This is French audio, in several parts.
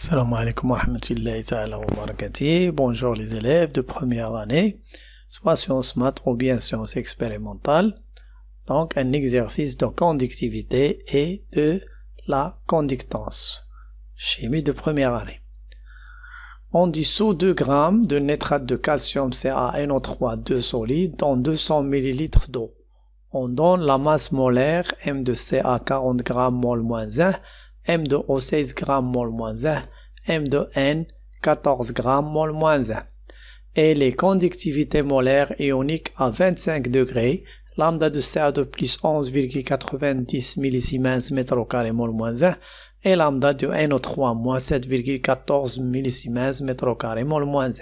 Salam alaikum wa rahmatullahi ta'ala wa barakatuh. Bonjour les élèves de première année, soit sciences maths ou bien sciences expérimentales. Donc un exercice de conductivité et de la conductance. Chimie de première année. On dissout 2 grammes de nitrate de calcium CaNO3 2 solide dans 200 ml d'eau. On donne la masse molaire M de Ca 40 g mol moins 1, M de O 16 g mol moins 1, M de N 14 g mol moins 1. Et les conductivités molaires ioniques à 25 degrés, lambda de Ca2 plus 11,90 millisiemens mètre au carré mol moins 1 et lambda de NO3 moins 7,14 millisiemens mètre au carré mol moins 1.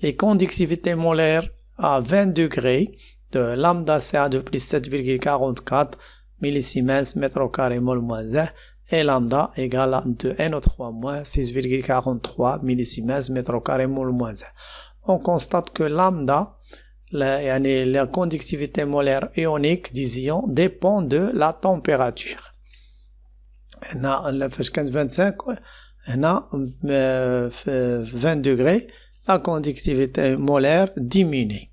Les conductivités molaires à 20 degrés de lambda Ca2 plus 7,44 millisiemens mètre au carré mol moins 1 et lambda égale à de NO3 moins 6,43 millisiemens mètre au carré mol moins 1. On constate que lambda, la conductivité molaire ionique des ions dépend de la température. فاش كانت 25 هنا 20 degrés, la conductivité molaire diminue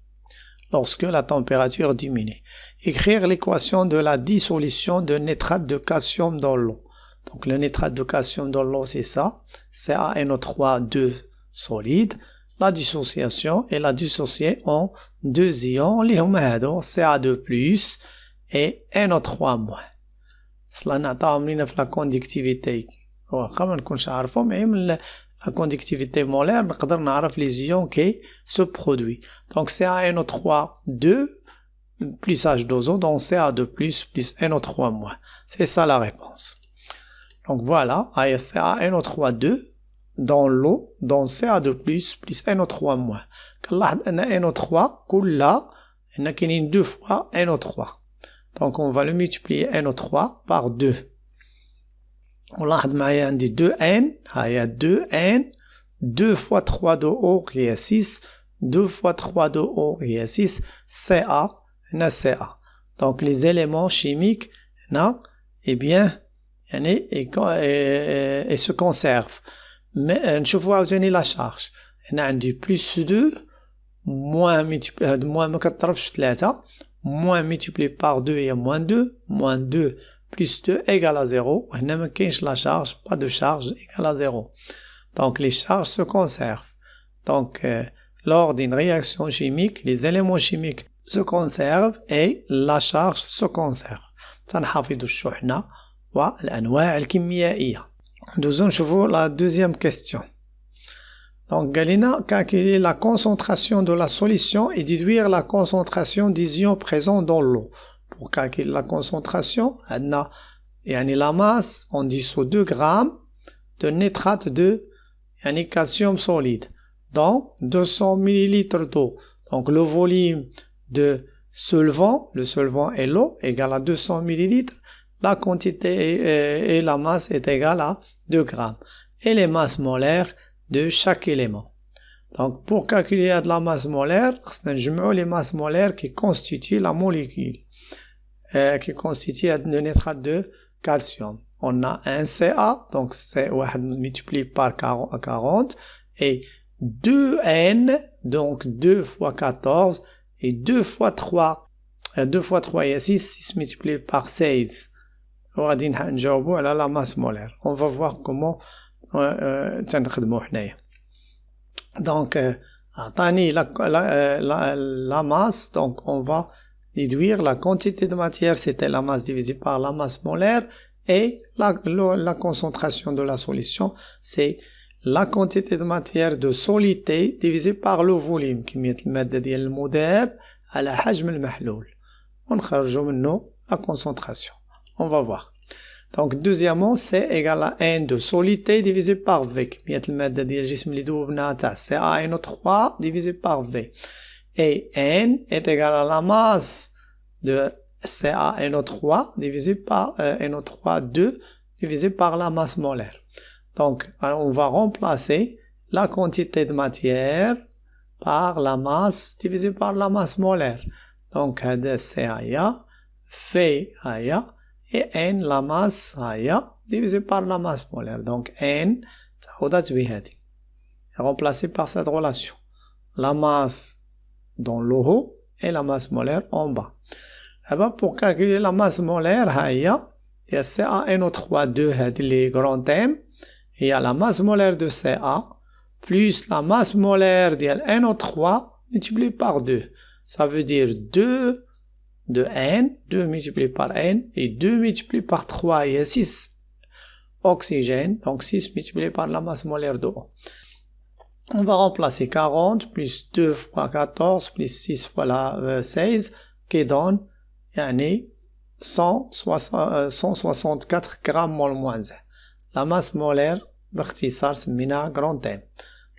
lorsque la température diminue. Écrire l'équation de la dissolution de nitrate de calcium dans l'eau. Donc le nitrate de calcium dans l'eau, c'est ça, CaNO3 2 solide. La dissociation est la dissocier en deux ions اللي هما هادو Ca2+ et NO3-. cela نعطاهم لينا في la conductivité واخا ما نكونش عارفهم mais من la conductivité molaire نقدر نعرف les ions qui se produit. Donc CaNO3 2 plus H2O donc Ca2+ plus NO3-. C'est ça la réponse. Donc voilà, CaNO3 2 dans l'eau, dans Ca2+, plus NO3-. كنلاحظ أن NO3 كلها هنا كاينين 2 fois NO3. Donc on va le multiplier NO3 par 2. ونلاحظ معايا عندي 2N, هيا 2N, 2 fois 3 de O qui est 6, 2 fois 3 de O qui est 6, Ca, هنا Ca. Donc les éléments chimiques, هنا, eh bien, et se conservent. Mais نشوفوا عاوتاني لا شارج. هنا عندي plus 2 moins ما كتضربش في 3 moins multiplié par 2 et moins 2 moins 2 plus 2 égale à 0. هنا ما كاينش la charge, pas de charge égale à 0. Donc les charges se conservent. Donc lors d'une réaction chimique, les éléments chimiques se conservent et la charge se conserve. سنحافظ الشحنة والأنواع الكيميائية. Nous allons la deuxième question. Donc, Galina, calculer la concentration de la solution et déduire la concentration des ions présents dans l'eau. Pour calculer la concentration, la masse, on dissout 2 grammes de nitrate de calcium solide dans 200 ml d'eau. Donc, le volume de solvant, le solvant est l'eau, égale à 200 ml. La quantité et la masse est égale à 2 grammes. Et les masses molaires de chaque élément. Donc, pour calculer de la masse molaire, nous les masses molaires qui constituent la molécule, qui constitue le nitrate de calcium. On a un Ca, donc c'est multiplié par 40, et 2N, donc 2 fois 14, et 2 fois 3, 2 fois 3 et 6 multiplié par 16. وغادي نجاوبوا على la masse molaire. On va voir comment تنخدموا حنايا. Donc عطاني la masse, donc on va déduire la quantité de matière, c'était la masse divisée par la masse molaire, et la concentration de la solution, c'est la quantité de matière de solidité divisée par le volume, كمية المادة ديال المذاب على حجم المحلول. ونخرجوا منه la concentration. On va voir. Donc, deuxièmement, C égale à N de solidité divisé par V. كمية المادة ديال الجسم اللي ذوبناها تاع CaNO3 divisé par V. Et N est égal à la masse de CaNO3 divisé par NO3 2 divisé par la masse molaire. Donc, on va remplacer la quantité de matière par la masse divisé par la masse molaire. Donc, CA, V, et N, la masse divisé par la masse molaire. Donc N, تعوضات بهذه remplacé par cette relation la masse dans le haut et la masse molaire en bas. Pour calculer la masse molaire, il y a CaNO3 les grands thèmes. Il y a la masse molaire de Ca plus la masse molaire de NO3 multiplié par 2. Ça veut dire 2 de N, 2 multiplié par N, et 2 multiplié par 3, il y a 6 oxygène, donc 6 multiplié par la masse molaire de O. On va remplacer 40 plus 2 fois 14 plus 6 fois 16 qui donne 164 grammes mol moins 1. La masse molaire, باختصار سميناها grand M.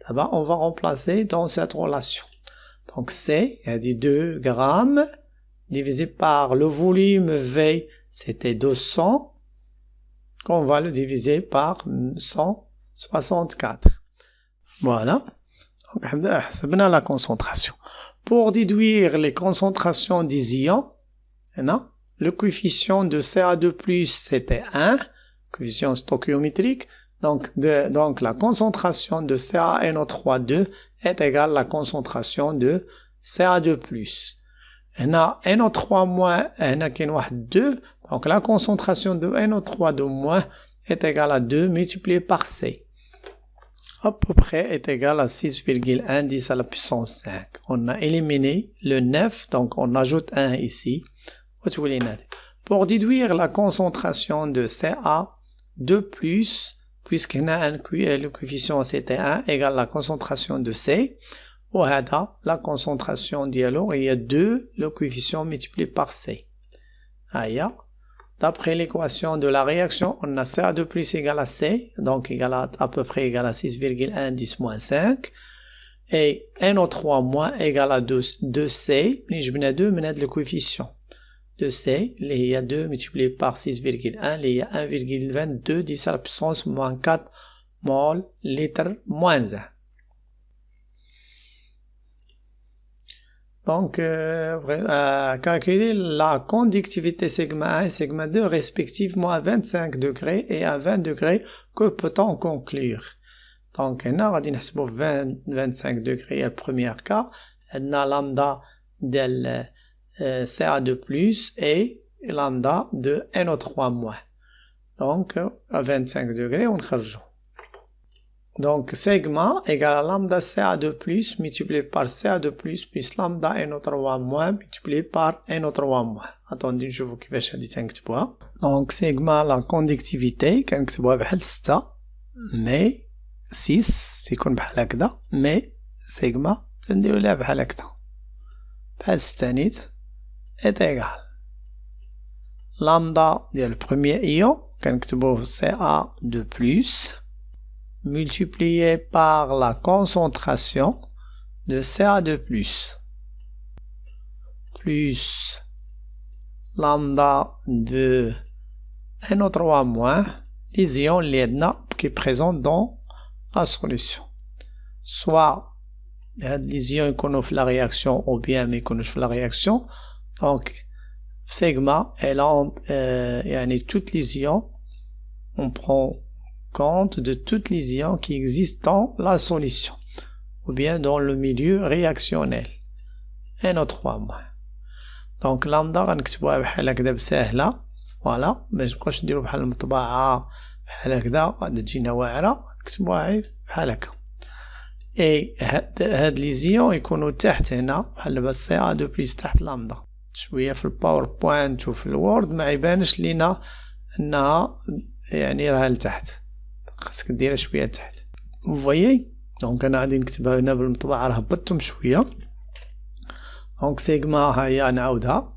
Là-bas, on va remplacer dans cette relation. Donc C, il y a dit 2 grammes divisé par le volume V, c'était 200, qu'on va le diviser par 164. Voilà. Donc, on a la concentration. Pour déduire les concentrations des ions, le coefficient de Ca2+, c'était 1, coefficient stoichiométrique. Donc la concentration de CaNO3 est égale à la concentration de Ca2+. NO3- est 2, donc la concentration de NO3- est égale à 2 multiplié par C. À peu près est égal à 6,1 10 à la puissance 5. On a éliminé le 9, donc on ajoute 1 ici. Pour déduire la concentration de Ca2+, puisqu'on a le coefficient c'était 1 égale à la concentration de C, ou la concentration dialogue, il y a 2, le coefficient multiplié par C. D'après l'équation de la réaction, on a Ca2+ égale à C, donc à peu près égal à 6,1 10 moins 5, et NO3- égale à 2C, je mets 2, le coefficient de C, il y a 2 multiplié par 6,1, il y a 1,22 10 à la puissance moins 4 mol litre moins 1. Donc, calculer la conductivité sigma 1 et sigma 2 respectivement à 25 degrés et à 20 degrés, que peut-on conclure? Donc, on a 25 degrés le premier cas, on a lambda de Ca2+ et lambda de NO3-. Donc, à 25 degrés, on charge. Donc, sigma égale à lambda Ca2+ multiplié par Ca2+ plus lambda NO3- multiplié par NO3-. Attendez, je vous كيفاش هادي تنكتبوها. Donc, sigma la conductivité كنكتبوها بحال 6 mais 6 تيكون بحال هكذا mais sigma تنديرو ليها بحال هكذا بحال 6 نيت est égal lambda ديال البروميير ion كنكتبوه Ca2+ multiplié par la concentration de Ca2+, plus lambda de NO3-, les ions LEDNA qui est présent dans la solution. Soit les ions qu'on fait la réaction ou bien mais qu'on fait la réaction. Donc, sigma, toutes les ions, on prend compte de toutes les ions qui existent dans la solution ou bien dans le milieu réactionnel NO3-. donc lambda غنكتبوها بحال هكذا بسهله فوالا باش مابقاوش نديرو بحال المطبعه بحال هكذا غادي تجينا واعره نكتبوها بحال هكا اي هاد لي زيون يكونوا تحت هنا بحال دابا Ca2+ تحت لامدا شويه في الباوربوينت وفي الوورد ما يبانش لينا انها راها لتحت خاصك ديرها شويه تحت فوايي دونك انا غادي نكتبها هنا بالمطبعه راه هبطتهم شويه دونك سيغما هيا نعاودها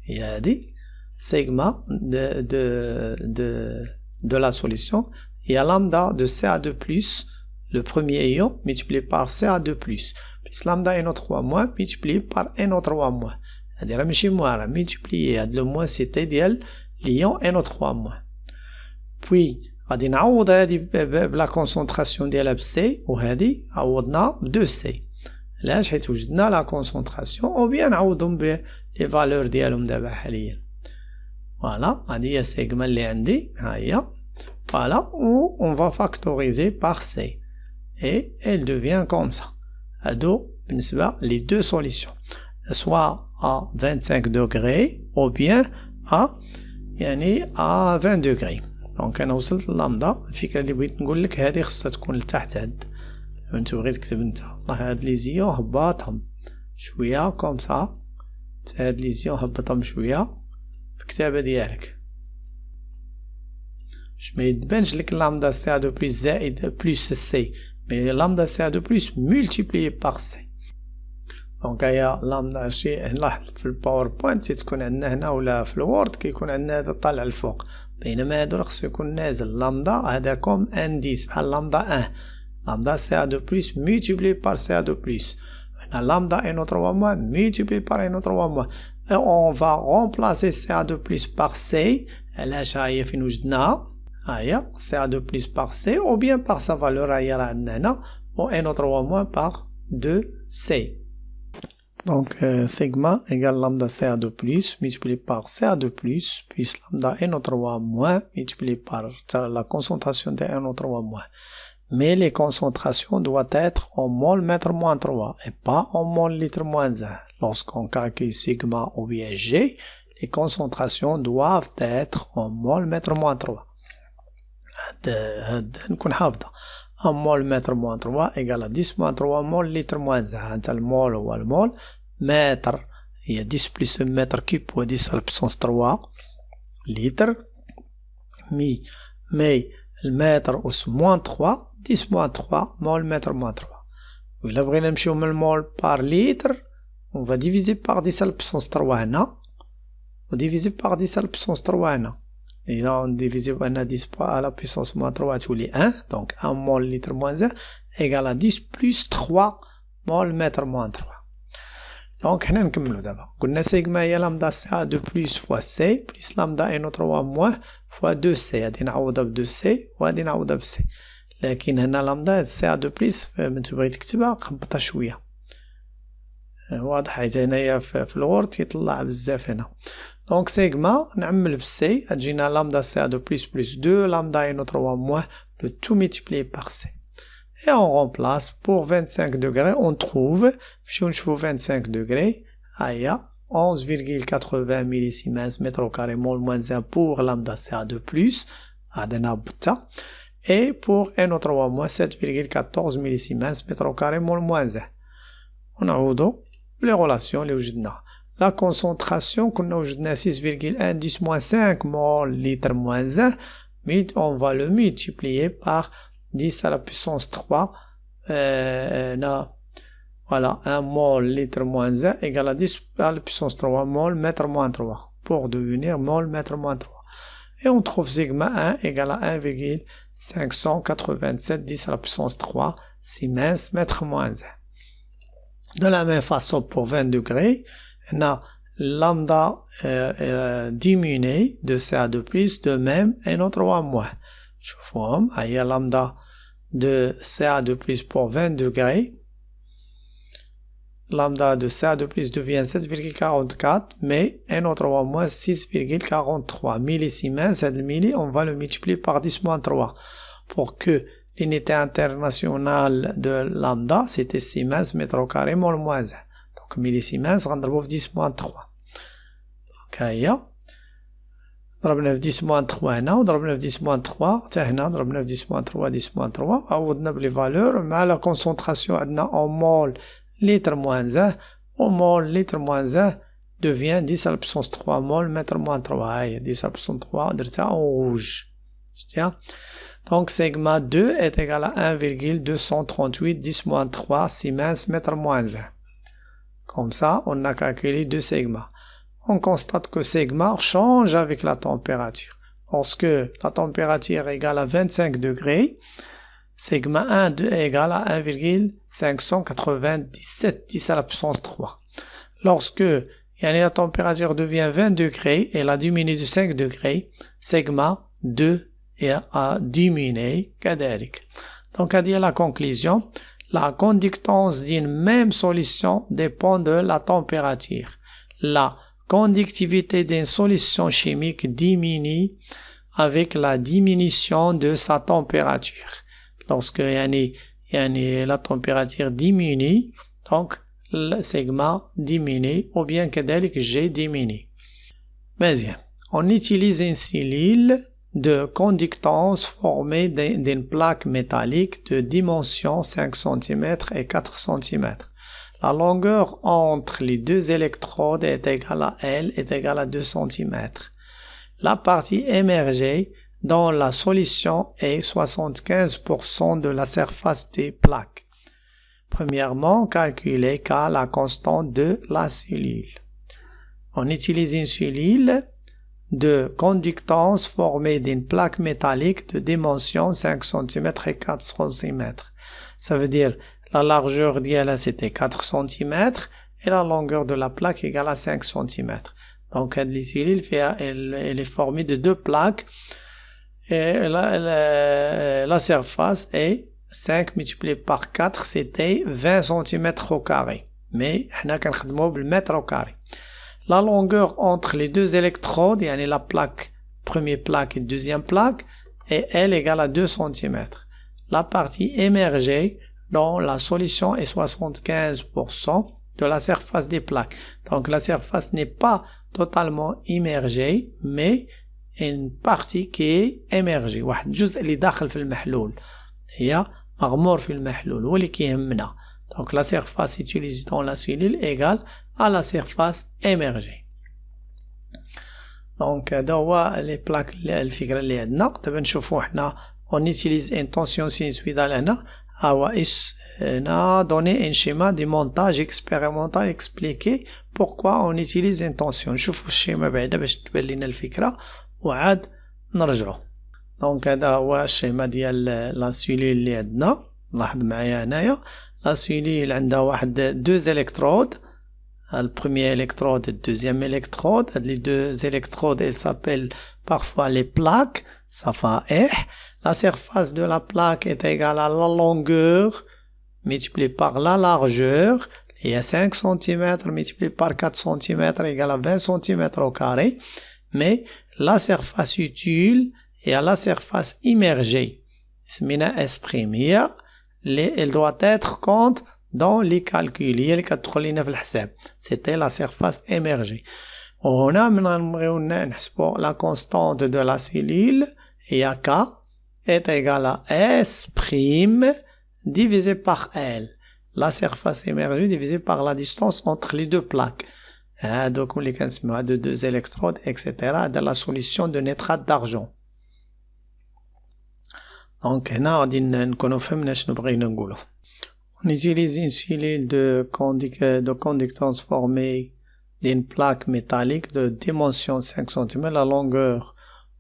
هي هادي سيغما de la solution et à lambda de Ca2+ le premier ion multiplié par Ca2+ plus lambda NO3- multiplié par NO3- هادي راه ماشي موان راه multiplié هاد لو موان سيتي ديال l'ion NO3-. puis غادي نعوض هادي بلا كونسونطراسيون ديالها ب C وهادي عوضنا ب 2C علاش حيت وجدنا لا كونسونطراسيون او بيان نعوضهم ب لي فالور ديالهم دابا حاليا فوالا هادي هي سيغما اللي عندي ها هي Voilà, ou on va factoriser par C. Et elle devient comme ça. Les deux solutions. Soit à 25 degrés ou bien à 20 degrés. دونك انا وصلت للامدا. الفكره اللي بغيت نقول لك هذه خصها تكون لتحت. انت بغيت تكتب انت هاد لي زيون هبطهم شويه كوم سا. هاد لي زيون هبطهم شويه في الكتابه ديالك باش ما يتبانش لك لامدا سي دو بلس زائد بلس سي، مي لامدا سي دو بلس مولتيبلي باغ سي. دونك هي لامدا شي نلاحظ في الباوربوينت تكون عندنا هنا ولا في الوورد كيكون عندنا هذا طالع الفوق، بينما هذا خصو يكون نازل. لامدا هذا كوم انديس بحال لامدا 1. lambda CA2 plus multiplié par CA2 plus. Maintenant, lambda NO3 moins multiplié par NO3 moins. Et on va remplacer CA2 plus par C. علاش ها هي فين وجدناها؟ ها هي CA2 plus par C ou bien par sa valeur هي راه عندنا هنا و NO3 moins par 2C. Donc sigma égale lambda CA2 plus multiplié par CA2 plus plus lambda NO3 moins multiplié par la concentration de NO3 moins. Mais les concentrations doivent être en mol mètre moins 3 et pas en mol litre moins 1. Lorsqu'on calcule sigma ou bien G, les concentrations doivent être en mol mètre moins 3. نكون حافظة. Un mol mètre moins 3 égale à 10 moins 3 mol litre moins 1. انت المول هو المول، متر هي 10 plus متر كيب و 10 على puissance 3 litre. مي المتر أس moins 3 10 moins 3 mol mètre moins 3. وإلا بغينا نمشيو من المول par litre on va diviser par 10 على puissance 3 هنا و diviser par 10 على puissance 3 هنا. إلا on divise بأن 10 على puissance moins 3 تولي 1. donc 1 mol litre moins 1 égale à 10 plus 3 mol mètre moins 3. donc حنا نكملو دابا. قلنا سيغما هي لامدا CA2 plus fois C plus lambda NO3 moins fois 2C. هادي نعوضها ب 2C وهادي نعوضها ب C. لكن هنا لامدا CA2 plus من تبغي تكتبها خبطها شويه واضح، حيت هنايا في الوورد يطلع بزاف هنا. دونك سيغما نعمل بالسي تجينا لامدا CA2 plus plus 2 lambda NO3 moins le tout multiplié par C. Et on remplace pour 25 degrés, on trouve, si on trouve 25 degrés, il 11,80 millisiemens mètre au carré mol moins 1 pour lambda CA2 plus, et pour NO3 moins 7,14 millisiemens mètre au carré mol moins 1. On a les relations اللي وجدنا. La concentration كنا وجدنا 6,1 10 moins 5 mol litre moins 1, mais on va le multiplier par 10 à la puissance 3, voilà, 1 mol litre moins 1 égale à 10 à la puissance 3 mol mètre moins 3 pour devenir mol mètre moins 3. Et on trouve sigma 1 égale à 1,587 10 à la puissance 3 Siemens mètre moins 1. De la même façon pour 20 degrés, on a lambda diminué de CA2 plus, de même NO3 moins. Je forme, il y a lambda de CA2 plus pour 20 degrés. Lambda de CA2 plus devient 7,44, mais NO3 moins 6,43 millisiemens. Cette milli, on va le multiplier par 10 moins 3 pour que l'unité internationale de lambda, c'était Siemens mètre au carré mol moins 1. Donc millisiemens, on trouve 10 moins 3. Donc, ضربنا في 10 موان 3 هنا وضربنا في 10 موان 3 حتى هنا ضربنا في 10 موان 3 10 موان 3 عوضنا بلي فالور مع لا كونسونطراسيون عندنا اون مول لتر موان 1 و مول لتر موان 1 devient 10 على بسونس 3 مول متر موان 3. هاهي 10 على بسونس 3 درتها اون روج شتيها. Donc sigma 2 est égal à 1,238 10 moins 3 Siemens mètre moins 1. Comme ça, on a calculé 2 sigma. On constate que sigma change avec la température. Lorsque la température est égale à 25 degrés, sigma 1 est égal à 1,597 10 à la puissance 3. Lorsque la température devient 20 degrés et la diminue de 5 degrés, sigma 2 a diminué كذلك. Donc à dire la conclusion, la conductance d'une même solution dépend de la température. La conductivité d'une solution chimique diminue avec la diminution de sa température. Lorsque la température diminue, donc le segment diminue ou bien كذلك G diminue. Bien, on utilise une cellule de conductance formée d'une plaque métallique de dimension 5 cm et 4 cm. La longueur entre les deux électrodes est égale à L est égale à 2 cm. La partie émergée dans la solution est 75% de la surface des plaques. Premièrement, calculez K, la constante de la cellule. On utilise une cellule de conductance formée d'une plaque métallique de dimension 5 cm et 4 cm. Ça veut dire la largeur d'elle c'était 4 cm et la longueur de la plaque égale à 5 cm. Donc la cellule elle est formée de deux plaques et la surface est 5 multiplié par 4 c'était 20 cm au carré. Mais احنا كنخدمو بالمتر au carré. La longueur entre les deux électrodes, يعني la plaque, première plaque et deuxième plaque, est L égale à 2 cm. La partie émergée dans la solution est 75% de la surface des plaques. Donc la surface n'est pas totalement immergée, mais une partie qui est émergée. واحد الجزء اللي داخل في المحلول هي مغمور في المحلول هو اللي كيهمنا. Donc la surface utilisée dans la cellule égale à la surface émergée. Donc هذا هو les plaques الفكرة اللي عندنا. دابا نشوفوا حنا on utilise une tension sinusoïdale هنا. On a donné un schéma de montage expérimental expliqué pourquoi on utilise une tension. نشوفوا الشيما بعدا باش تبان لنا الفكرة وعاد نرجعوا. Donc هذا هو الشيما ديال لا cellule اللي عندنا. لاحظ معايا هنايا la cellule عندها واحد deux électrodes. Le premier électrode et le deuxième électrode. Les deux électrodes, elles s'appellent parfois les plaques. Ça fait R. La surface de la plaque est égale à la longueur multipliée par la largeur. Il y a 5 cm multiplié par 4 cm égale à 20 cm au carré. Mais la surface utile est à la surface immergée. C'est S'. Elle doit être compte dans les calculs هي اللي كتدخل لينا في الحساب. C'était la surface émergée. وهنا من نبغيو نحسبوا la constante de la cellule هي K est égale à S' divisé par L. La surface émergée divisée par la distance entre les deux plaques. هادوك اللي كنسميوها de deux électrodes etc. de la solution de nitrate d'argent. Donc هنا غادي نكونوا فهمنا شنو بغينا نقولوا. On utilise une cellule de conductance formée d'une plaque métallique de dimension 5 cm. La longueur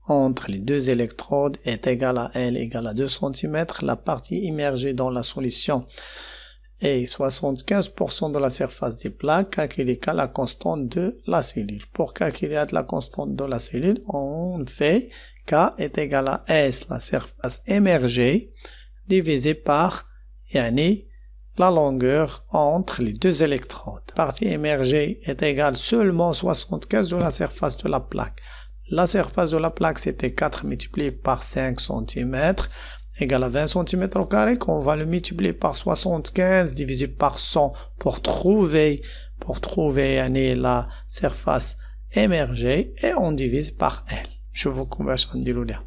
entre les deux électrodes est égale à L égale à 2 cm. La partie immergée dans la solution est 75% de la surface des plaques. Calculer la constante de la cellule. Pour calculer la constante de la cellule, on fait K est égal à S, la surface émergée, divisé par la longueur entre les deux électrodes. La partie émergée est égale seulement 75 de la surface de la plaque. La surface de la plaque, c'était 4 multiplié par 5 cm, égale à 20 cm au carré, qu'on va le multiplier par 75 divisé par 100 pour trouver la surface émergée, et on divise par L. Je vous باش غنديرو ليها.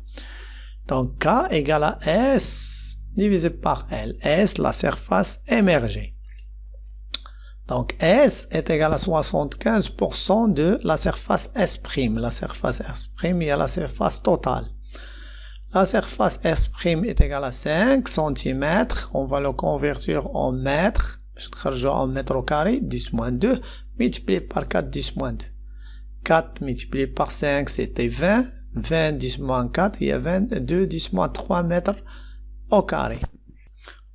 Donc K égale à S divisé par L. S, la surface émergée. Donc S est égal à 75% de la surface S'. La surface S' est la surface totale. La surface S' est égale à 5 cm. On va le convertir en mètres. Je vais en mètres au carré. 10-2 multiplié par 4, 10-2. 4 multiplié par 5, c'était 20. 20 10-4, il y a 22 10-3 mètres au carré.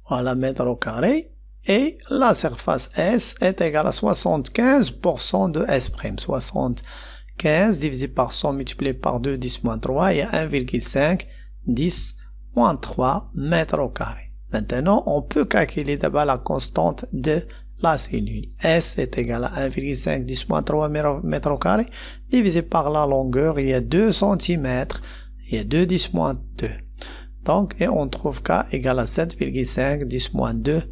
Voilà, mètres au carré. Et la surface S est égale à 75% de S'. 75 divisé par 100 multiplié par 2, 10-3, il y a 1,5, 10-3 mètres au carré. Maintenant, on peut calculer d'abord la constante de la cellule. S est égal à 1,5 10-3 mètres au carré divisé par la longueur, il y a 2 cm, هي 2 10 moins 2. Donc, et on trouve K égale à 7,5 10 moins 2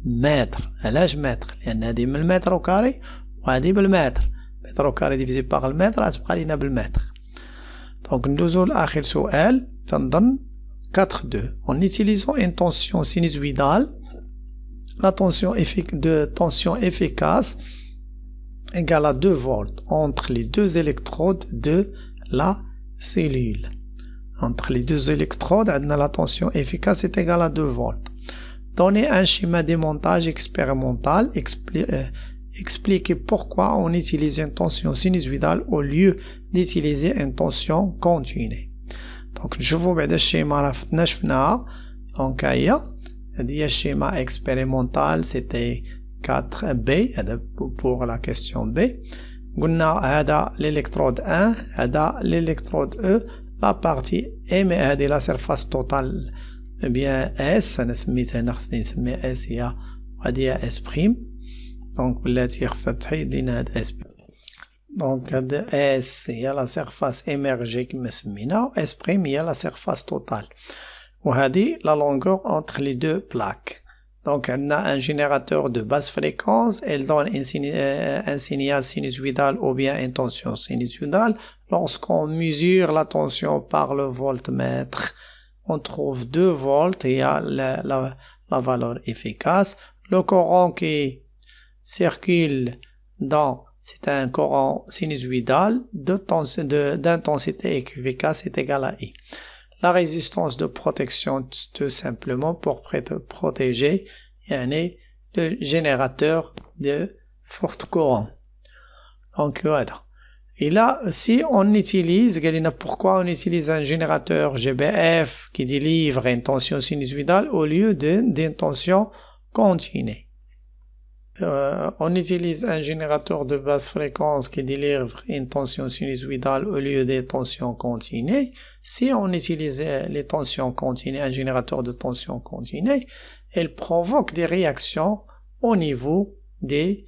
mètres. علاش متر؟ لأن هذه من المتر au carré وهذه بالمتر. متر au carré divisé par المتر غتبقى لينا بالمتر. Donc, ندوزو لآخر سؤال تنظن 4.2. En utilisant une tension sinusoïdale, la tension efficace égale à 2 volts entre les deux électrodes de la cellule. Entre les deux électrodes, la tension efficace est égale à 2 volts. Donnez un schéma de montage expérimental. Expliquez pourquoi on utilise une tension sinusoïdale au lieu d'utiliser une tension continue. Donc, نشوفوا بعد الشيما راه شفناها. Donc, هيا هذه الشيما expérimental c'était 4B هذا pour la question B. قلنا هذا l'électrode 1 هذا l'électrode E. La partie M هذه la surface totale bien S أنا سميتها هنا خصني نسميها S هي وهذه S prime. Donc بلاتي خصها تحيد لينا هاد S prime. Donc هاد S هي la surface émergée كما سمينا S prime هي la surface totale وهذه la longueur entre les deux plaques. Donc on a un générateur de basse fréquence, elle donne un signal sinusoïdal ou bien une tension sinusoïdale. Lorsqu'on mesure la tension par le voltmètre, on trouve 2 volts, il y a la valeur efficace. Le courant qui circule c'est un courant sinusoïdal d'intensité efficace est égal à I. La résistance de protection, tout simplement pour protéger le générateur de fort courant. Donc voilà. Et là, si on utilise, pourquoi on utilise un générateur GBF qui délivre une tension sinusoïdale au lieu d'une tension continue? On utilise un générateur de basse fréquence qui délivre une tension sinusoïdale au lieu des tensions continues. Si on utilise les tensions continues, un générateur de tension continue, elle provoque des réactions au niveau des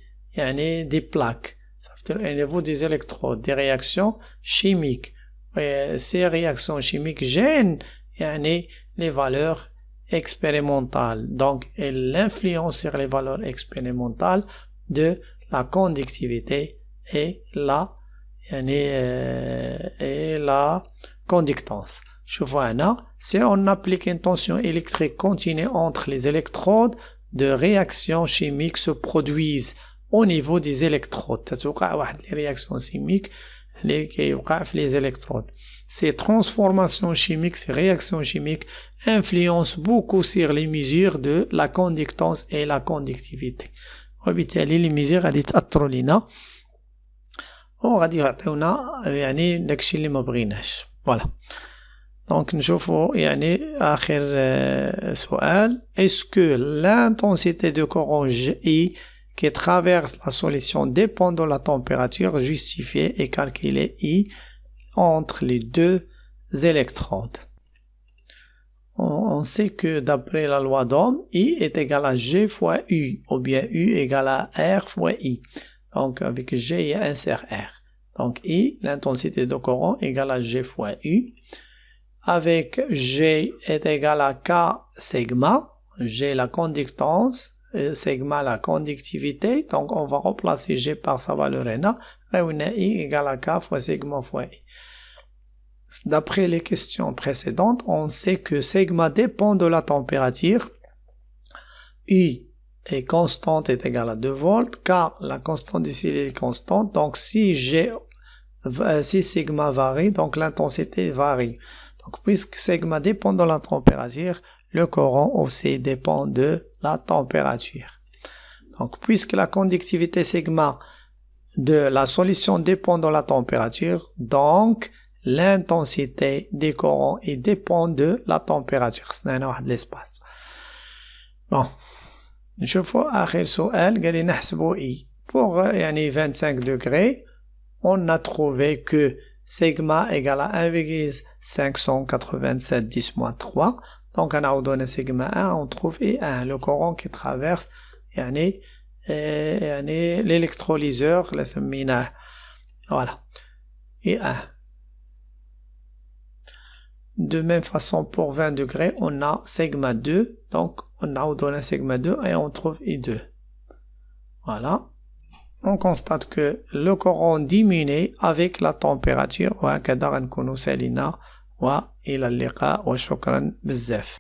plaques, ça veut dire au niveau des électrodes, des réactions chimiques. Et ces réactions chimiques gênent les valeurs expérimentale. Donc, elle influence sur les valeurs expérimentales de la conductivité et la conductance. Je vois là, si on applique une tension électrique continue entre les électrodes, de réactions chimiques se produisent au niveau des électrodes. Les réactions chimiques les électrodes. Ces transformations chimiques, ces réactions chimiques influencent beaucoup sur les mesures de la conductance et la conductivité. وبالتالي les mesures غادي تأثروا لينا وغادي يعطيونا داكشي اللي ما بغيناش. Voilà. Donc نشوفوا آخر سؤال. Est-ce que l'intensité de courant I qui traverse la solution dépend de la température justifiée et calculée I entre les deux électrodes? On sait que d'après la loi d'Ohm, I est égal à G fois U, ou bien U égale à R fois I. Donc avec G, il insère R. Donc I, l'intensité de courant, égale à G fois U. Avec G est égal à K sigma, G la conductance, sigma la conductivité, donc on va remplacer G par sa valeur NA, et on a I égale à K fois sigma fois I. D'après les questions précédentes, on sait que sigma dépend de la température, U est constante est égale à 2 volts, car la constante ici est constante, donc si sigma varie, donc l'intensité varie. Donc puisque sigma dépend de la température, le courant aussi dépend de la température. Donc, puisque la conductivité sigma de la solution dépend de la température, donc l'intensité des courants dépend de la température. C'est un l'espace. Bon. نشوفوا آخر سؤال قال لي نحسبوا I. Pour 25 degrés, on a trouvé que sigma égale à 1,587 10 moins 3. Donc, on a donné sigma 1, on trouve I1, le courant qui traverse l'électrolyseur, voilà, I1. de même façon pour 20 degrés, on a sigma 2, donc on a donné sigma 2 et on trouve I2. Voilà. On constate que le courant diminue avec la température. وهكذا غنكونوا سالينا وإلى اللقاء وشكرا بزاف.